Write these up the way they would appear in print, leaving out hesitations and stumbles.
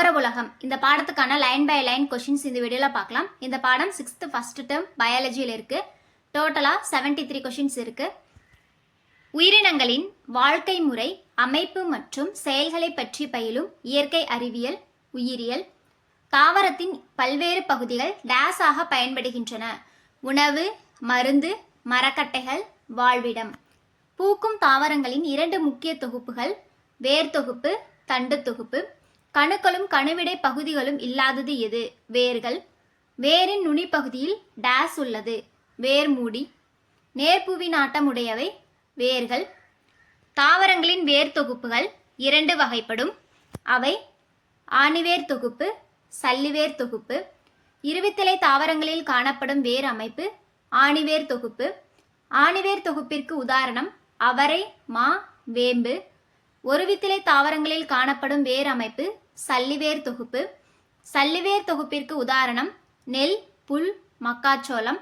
தாவர உலகம் இந்த பாடத்துக்கான லைன் பை லைன் கொஸ்டின்ஸ் இந்த வீடியோவில் பார்க்கலாம். இந்த பாடம் 6th ஃபர்ஸ்ட் டேர்ம் பயாலஜியில் இருக்குது. டோட்டலாக 73 கொஸ்டின்ஸ் இருக்குது. உயிரினங்களின் வாழ்க்கை முறை, அமைப்பு மற்றும் செயல்களை பற்றி பயிலும் இயற்கை அறிவியல், உயிரியல். தாவரத்தின் பல்வேறு பகுதிகள் டேஸ் ஆக பயன்படுகின்றன. உணவு, மருந்து, மரக்கட்டைகள், வாழ்விடம். பூக்கும் தாவரங்களின் 2 முக்கிய தொகுப்புகள், வேர் தொகுப்பு, தண்டு தொகுப்பு. கணுக்களும் கணுவிடை பகுதிகளும் இல்லாதது எது? வேர்கள். வேரின் நுனி பகுதியில் டேஸ் உள்ளது? வேர் மூடி. நேர்புவி நாட்டம் உடையவை வேர்கள். தாவரங்களின் வேர் தொகுப்புகள் 2 வகைப்படும். அவை ஆணிவேர் தொகுப்பு, சல்லிவேர் தொகுப்பு. இருவித்திலை தாவரங்களில் காணப்படும் வேர் அமைப்பு ஆணிவேர் தொகுப்பு. ஆணிவேர் தொகுப்பிற்கு உதாரணம் அவரை, மா, வேம்பு. ஒருவித்திலை தாவரங்களில் காணப்படும் வேர் அமைப்பு சல்லிவேர் தொகுப்பு. சல்லிவேர் தொகுப்பிற்கு உதாரணம் நெல், புல், மக்காச்சோளம்.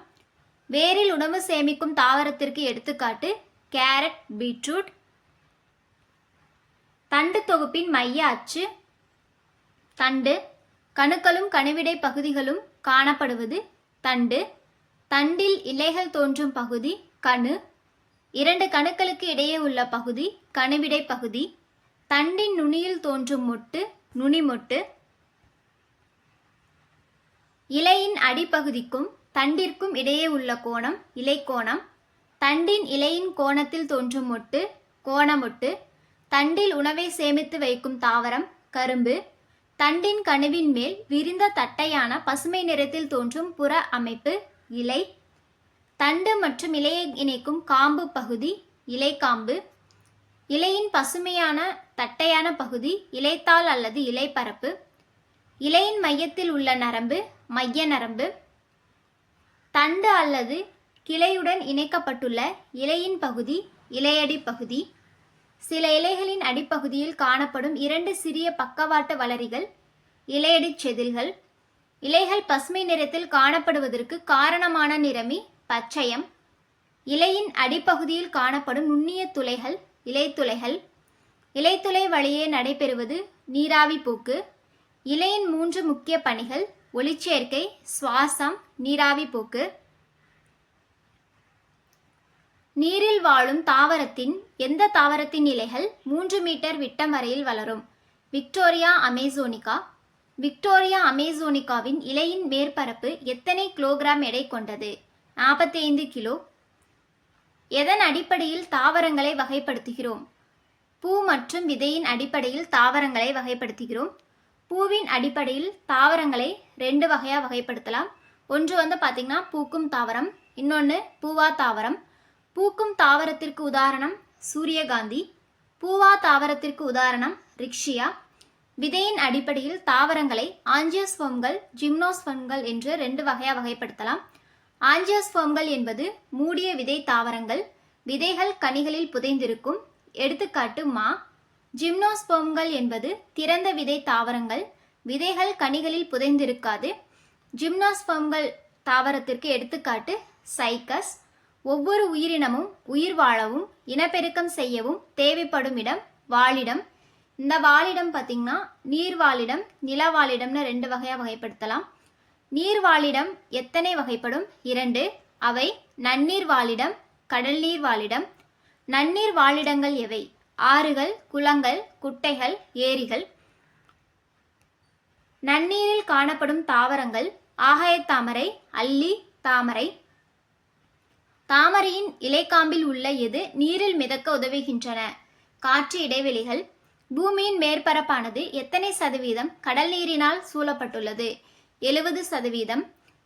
வேரில் உணவு சேமிக்கும் தாவரத்திற்கு எடுத்துக்காட்டு கேரட், பீட்ரூட். தண்டு தொகுப்பின் மைய அச்சு தண்டு. கணுக்களும் கணுவிடை பகுதிகளும் காணப்படுவது தண்டு. தண்டில் இலைகள் தோன்றும் பகுதி கணு. 2 கணுக்களுக்கு இடையே உள்ள பகுதி கணுவிடை பகுதி. தண்டின் நுனியில் தோன்றும் மொட்டு நுனிமொட்டு. இலையின் அடிப்பகுதிக்கும் தண்டிற்கும் இடையே உள்ள கோணம் இலைக்கோணம். தண்டின் இலையின் கோணத்தில் தோன்றும் மொட்டு கோணமொட்டு. தண்டில் உணவை சேமித்து வைக்கும் தாவரம் கரும்பு. தண்டின் கணுவின் மேல் விரிந்த தட்டையான பசுமை நிறத்தில் தோன்றும் புற அமைப்பு இலை. தண்டு மற்றும் இலையை இணைக்கும் காம்பு பகுதி இலைக்காம்பு. இலையின் பசுமையான தட்டையான பகுதி இலைத்தாள் அல்லது இலைப்பரப்பு. இலையின் மையத்தில் உள்ள நரம்பு மைய நரம்பு. தண்டு அல்லது கிளையுடன் இணைக்கப்பட்டுள்ள இலையின் பகுதி இலையடி பகுதி. சில இலைகளின் அடிப்பகுதியில் காணப்படும் 2 சிறிய பக்கவாட்டு வளரிகள் இலையடி செதில்கள். இலைகள் பசுமை நிறத்தில் காணப்படுவதற்கு காரணமான நிறமி பச்சையம். இலையின் அடிப்பகுதியில் காணப்படும் நுண்ணிய துளைகள் இலைத்துளைகள். இலைத்துளை வழியே நடைபெறுவது நீராவி போக்கு. இலையின் 3 முக்கிய பணிகள் ஒளிச்சேர்க்கை, சுவாசம், நீராவி போக்கு. நீரில் வாழும் தாவரத்தின் எந்த தாவரத்தின் இலைகள் 3 மீட்டர் விட்டம் வரையில் வளரும்? விக்டோரியா அமேசோனிகா. விக்டோரியா அமேசோனிகாவின் இலையின் மேற்பரப்பு எத்தனை கிலோகிராம் எடை கொண்டது? 45 கிலோ. எதன் அடிப்படையில் தாவரங்களை வகைப்படுத்துகிறோம்? பூ மற்றும் விதையின் அடிப்படையில் தாவரங்களை வகைப்படுத்துகிறோம். பூவின் அடிப்படையில் தாவரங்களை 2 வகையாக வகைப்படுத்தலாம். ஒன்று பார்த்திங்கன்னா பூக்கும் தாவரம், இன்னொன்று பூவா தாவரம். பூக்கும் தாவரத்திற்கு உதாரணம் சூரியகாந்தி. பூவா தாவரத்திற்கு உதாரணம் ரிக்ஷியா. விதையின் அடிப்படையில் தாவரங்களை ஆஞ்சியோஸ்போம்கள், ஜிம்னோஸ்போம்கள் என்று 2 வகையாக வகைப்படுத்தலாம். ஆஞ்சியோஸ்போம்கள் என்பது மூடிய விதை தாவரங்கள். விதைகள் கனிகளில் புதைந்திருக்கும். எடுத்துக்காட்டு மா. ஜிம்னோஸ்போம்கள் என்பது திறந்த விதை தாவரங்கள். விதைகள் கனிகளில் புதைந்திருக்காது. ஜிம்னோஸ்போம்கள் தாவரத்திற்கு எடுத்துக்காட்டு சைக்கஸ். ஒவ்வொரு உயிரினமும் உயிர் வாழவும் இனப்பெருக்கம் செய்யவும் தேவைப்படும் இடம் வாழிடம். இந்த வாழிடம் பார்த்திங்கன்னா நீர்வாழிடம், நிலவாழிடம்னு 2 வகையாக வகைப்படுத்தலாம். நீர் வாழிடம் எத்தனை வகைப்படும்? 2. அவை நன்னீர் வாழிடம், கடல் நீர் வாழிடம். நன்னீர் வாழிடங்கள் எவை? ஆறுகள், குளங்கள், குட்டைகள், ஏரிகள். நன்னீரில் காணப்படும் தாவரங்கள் ஆகாயத்தாமரை, அல்லி, தாமரை. தாமரையின் இலைக்காம்பில் உள்ள எது நீரில் மிதக்க உதவுகின்றன? காற்று இடைவெளிகள். பூமியின் மேற்பரப்பானது எத்தனை சதவீதம் கடல் நீரினால் சூழப்பட்டுள்ளது? 70%.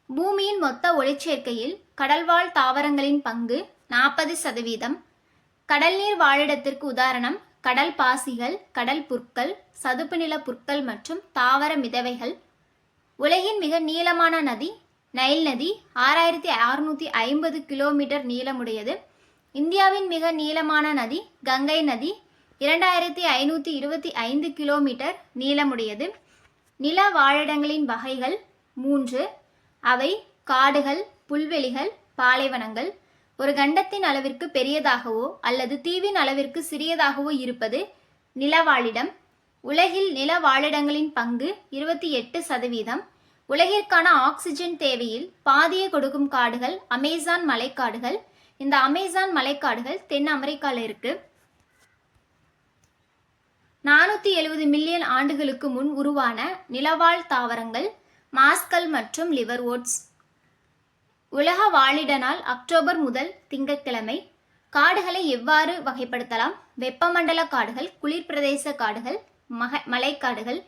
பூமியின் மொத்த ஒளிச்சேர்க்கையில் கடல்வாழ் தாவரங்களின் பங்கு 40%. கடல் நீர் வாழிடத்திற்கு உதாரணம் கடல் பாசிகள், கடல் புற்கள், சதுப்பு நில புற்கள் மற்றும் தாவர மிதவைகள். உலகின் மிக நீளமான நதி நைல் நதி. 6650 கிலோமீட்டர் நீளமுடையது. இந்தியாவின் மிக நீளமான நதி கங்கை நதி. 2525 கிலோமீட்டர் நீளமுடையது. நில வாழிடங்களின் வகைகள் 3. அவை காடுகள், புல்வெளிகள், பாலைவனங்கள். ஒரு கண்டத்தின் அளவிற்கு பெரியதாகவோ அல்லது தீவின் அளவிற்கு சிறியதாகவோ இருப்பது நிலவாழிடம். உலகில் நில வாழிடங்களின் பங்கு 28%. உலகிற்கான ஆக்சிஜன் தேவையில் பாதியை கொடுக்கும் காடுகள் அமேசான் மலைக்காடுகள். இந்த அமேசான் மலைக்காடுகள் தென் அமெரிக்காவில் இருக்கு. 470 மில்லியன் ஆண்டுகளுக்கு முன் உருவான நிலவாழ் தாவரங்கள் மாஸ்கல் மற்றும் லிவர்வோட்ஸ். உலக வாழிட நாள் அக்டோபர் முதல் திங்கட்கிழமை. காடுகளை எவ்வாறு வகைப்படுத்தலாம்? வெப்பமண்டல காடுகள், குளிர் பிரதேச காடுகள், மலைக்காடுகள்.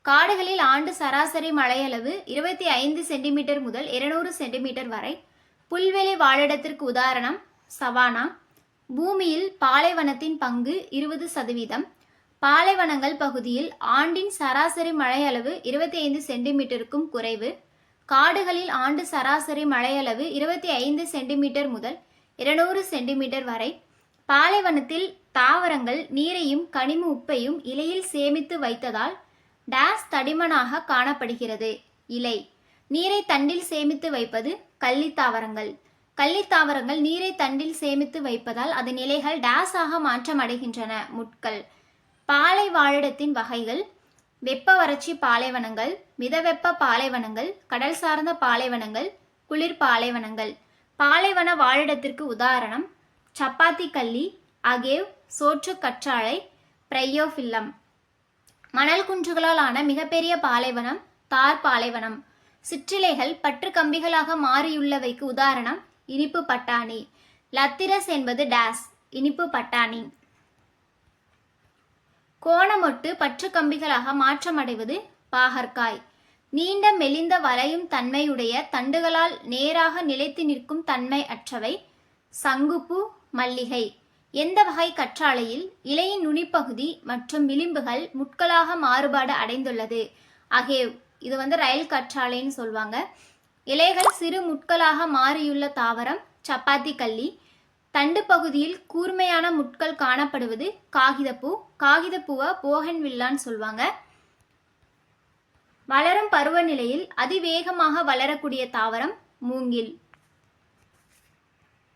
காடுகளில் ஆண்டு சராசரி மழையளவு 25 சென்டிமீட்டர் முதல் 200 சென்டிமீட்டர் வரை. புல்வெளி வாழிடத்திற்கு உதாரணம் சவானா. பூமியில் பாலைவனத்தின் பங்கு 20%. பாலைவனங்கள் பகுதியில் ஆண்டின் சராசரி மழையளவு 25 சென்டிமீட்டருக்கும் குறைவு. காடுகளில் ஆண்டு சராசரி மழையளவு 25 சென்டிமீட்டர் முதல் 200 சென்டிமீட்டர் வரை. பாலைவனத்தில் தாவரங்கள் நீரையும் கனிம உப்பையும் இலையில் சேமித்து வைத்ததால் டேஸ் தடிமனாக காணப்படுகிறது. இலை. நீரை தண்டில் சேமித்து வைப்பது கள்ளித்தாவரங்கள். கள்ளித்தாவரங்கள் நீரை தண்டில் சேமித்து வைப்பதால் அதன் இலைகள் டேஸாக மாற்றமடைகின்றன. முட்கள். பாலை வாழிடத்தின் வகைகள்: வெப்ப வறட்சி பாலைவனங்கள், மிதவெப்ப பாலைவனங்கள், கடல் சார்ந்த பாலைவனங்கள், குளிர் பாலைவனங்கள். பாலைவன வாழிடத்திற்கு உதாரணம் சப்பாத்தி கள்ளி, அகேவ், சோற்று கற்றாழை, பிரையோஃபில்லம். மணல் குன்றுகளால் ஆன மிகப்பெரிய பாலைவனம் தார் பாலைவனம். சிற்றிலைகள் பற்று கம்பிகளாக மாறியுள்ளவைக்கு உதாரணம் இனிப்பு பட்டாணி. லத்திரஸ் என்பது டேஸ் இனிப்பு பட்டாணி. கோணமொட்டு பற்று கம்பிகளாக மாற்றமடைவது பாகற்காய். நீண்ட மெலிந்த வளையும் தன்மையுடைய தண்டுகளால் நேராக நிலைத்து நிற்கும் தன்மை அற்றவை சங்குப்பூ, மல்லிகை. எந்த வகை கற்றாழையில் இலையின் நுனிப்பகுதி மற்றும் விளிம்புகள் முட்களாக மாறுபாடு அடைந்துள்ளது? அகேவ். இது ரயில் கற்றாழைன்னு சொல்லுவாங்க. இலைகள் சிறு முட்களாக மாறியுள்ள தாவரம் சப்பாத்தி கள்ளி. தண்டு பகுதியில் கூர்மையான முட்கள் காணப்படுவது காகிதப்பூ. காகிதப்பூவை போகன்வில்லான்னு சொல்லுவாங்க. வளரும் பருவநிலையில் அதிவேகமாக வளரக்கூடிய தாவரம் மூங்கில்.